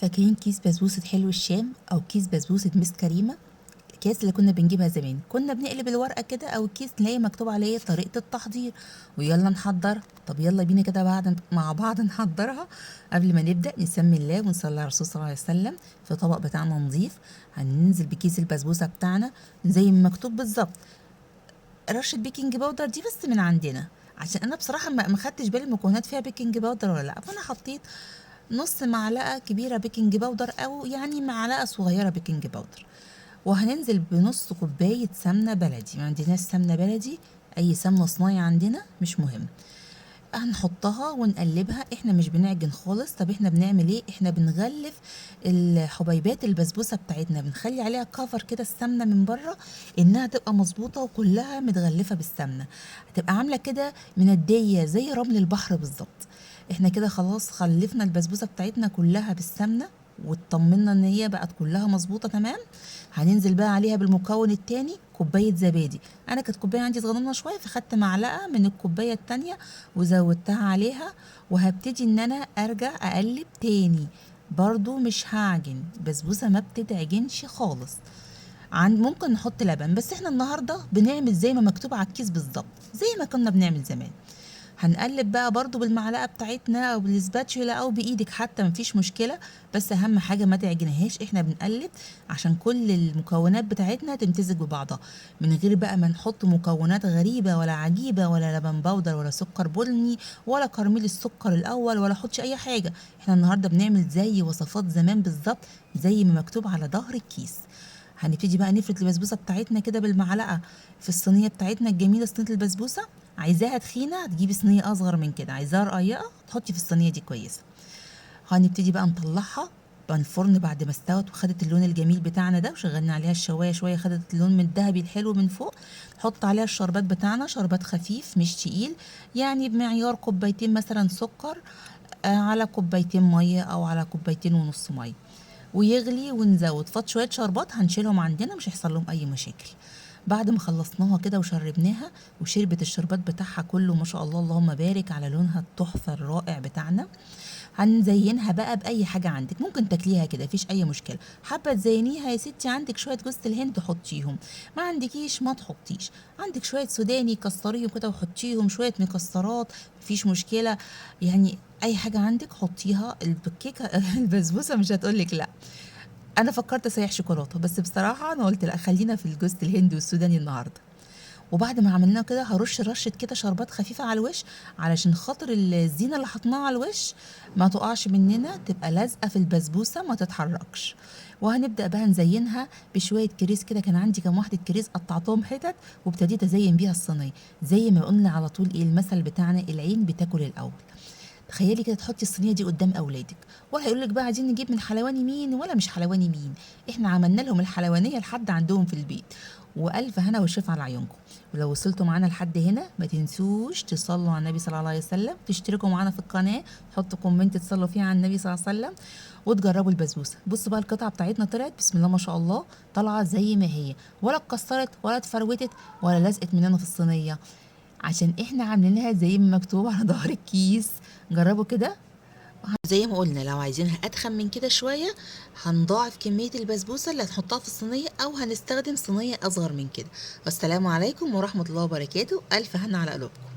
فاكرين كيس بسبوسة حلو الشام أو كيس بسبوسة مس كريمة؟ الأكياس اللي كنا بنجيبها زمان، كنا بنقلب الورقة كده أو الكيس نلاقي مكتوب عليه طريقة التحضير ويلا نحضر. طب يلا بينا كده بعد مع بعض نحضرها. قبل ما نبدأ نسمي الله ونصلي على الرسول صلى الله عليه وسلم. في طبق بتاعنا نظيف هننزل بكيس البسبوسة بتاعنا زي ما مكتوب بالظبط. رشة بيكنج باودر دي بس من عندنا، عشان انا بصراحه ما خدتش بالي المكونات فيها بيكنج باودر ولا لا، فانا حطيت نص معلقه كبيره بيكنج باودر او يعني معلقه صغيره بيكنج باودر. وهننزل بنص كوبايه سمنه بلدي، ما عندناش سمنه بلدي، اي سمنه صناعي عندنا مش مهم. هنحطها ونقلبها، احنا مش بنعجن خالص. طب احنا بنعمل ايه؟ احنا بنغلف الحبيبات البسبوسه بتاعتنا، بنخلي عليها كفر كده السمنه من بره انها تبقى مظبوطه وكلها متغلفه بالسمنه، هتبقى عامله كده منديه زي رمل البحر بالظبط. احنا كده خلاص خلفنا البسبوسه بتاعتنا كلها بالسمنه واطمنا ان هي بقت كلها مظبوطه تمام. هننزل بقى عليها بالمكون التاني، كوبايه زبادي. انا كانت كوبايه عندي صغننه شويه فخدت معلقه من الكوبايه التانيه وزودتها عليها، وهبتدي ان انا ارجع اقلب تاني. برضو مش هعجن، بسبوسه ما بتتعجنش خالص. ممكن نحط لبن، بس احنا النهارده بنعمل زي ما مكتوب على الكيس بالظبط زي ما كنا بنعمل زمان. هنقلب بقى برضو بالمعلقه بتاعتنا او بالسباتشولا او بايدك حتى مفيش مشكله، بس اهم حاجه ما تعجنهاش. احنا بنقلب عشان كل المكونات بتاعتنا تمتزج ببعضها، من غير بقى ما نحط مكونات غريبه ولا عجيبه ولا لبن بودر ولا سكر بني ولا كراميل السكر الاول ولا حطش اي حاجه. احنا النهارده بنعمل زي وصفات زمان بالظبط زي ما مكتوب على ظهر الكيس. هنبتدي بقى نفرد البسبوسه بتاعتنا كده بالمعلقه في الصينيه بتاعتنا الجميله، صينيه البسبوسه. عايزاها تخينه تجيبي صينيه اصغر من كده، عايزاها رقيقه تحطي في الصينيه دي كويسه. هنبتدي بقى نطلعها من الفرن بعد ما استوت وخدت اللون الجميل بتاعنا ده، وشغلنا عليها الشوايه شويه خدت اللون من الذهبي الحلو من فوق. نحط عليها الشربات بتاعنا، شربات خفيف مش تقيل، يعني بمعيار كوبايتين مثلا سكر على كوبايتين ميه او على كوبايتين ونص ميه، ويغلي ونزود فات شويه شربات هنشيلهم عندنا مش هيحصل لهم اي مشاكل. بعد ما خلصناها كده وشربناها وشربت الشربات بتاعها كله ما شاء الله اللهم بارك على لونها التحفه الرائع بتاعنا، هنزينها بقى باي حاجه عندك. ممكن تاكليها كده مفيش اي مشكله، حابه تزينيها يا ستي عندك شويه جوز الهند حطيهم، ما عندكيش ما تحطيش. عندك شويه سوداني كسريهم كده وحطيهم، شويه مكسرات مفيش مشكله، يعني اي حاجه عندك حطيها. الكيكه البسبوسه مش هتقولك لا. انا فكرت اسيح شوكولاته بس بصراحه انا قلت لا خلينا في الجوز الهندي والسوداني النهارده. وبعد ما عملناه كده هرش رشه كده شربات خفيفه على الوش علشان خاطر الزينه اللي حطناها على الوش ما تقعش مننا، تبقى لازقه في البسبوسه ما تتحركش. وهنبدا بقى نزينها بشويه كريز كده، كان عندي كام واحده كريز قطعتهم حتت وابتديت ازين بيها الصينيه. زي ما قلنا على طول ايه المثل بتاعنا، العين بتاكل الاول. تخيلي كده تحطي الصينيه دي قدام اولادك، ولا هيقول لك بقى عايزين نجيب من حلواني مين ولا مش حلواني مين، احنا عملنا لهم الحلوانيه لحد عندهم في البيت. والف هنا والشفا على عيونكم. ولو وصلتوا معانا لحد هنا ما تنسوش تصلوا على النبي صلى الله عليه وسلم، تشتركوا معانا في القناه، تحطوا كومنت تصلوا فيه على النبي صلى الله عليه وسلم، وتجربوا البسبوسه. بصوا بقى القطعه بتاعتنا طلعت بسم الله ما شاء الله، طالعه زي ما هي، ولا اتكسرت ولا اتفروتت ولا لزقت مننا في الصينيه، عشان احنا عاملينها زي ما مكتوب على ظهر الكيس. جربوا كده. زي ما قلنا لو عايزينها اتخن من كده شويه هنضاعف كميه البسبوسه اللي هنحطها في الصينيه او هنستخدم صينيه اصغر من كده. والسلام عليكم ورحمه الله وبركاته، الف هنا على قلوبكم.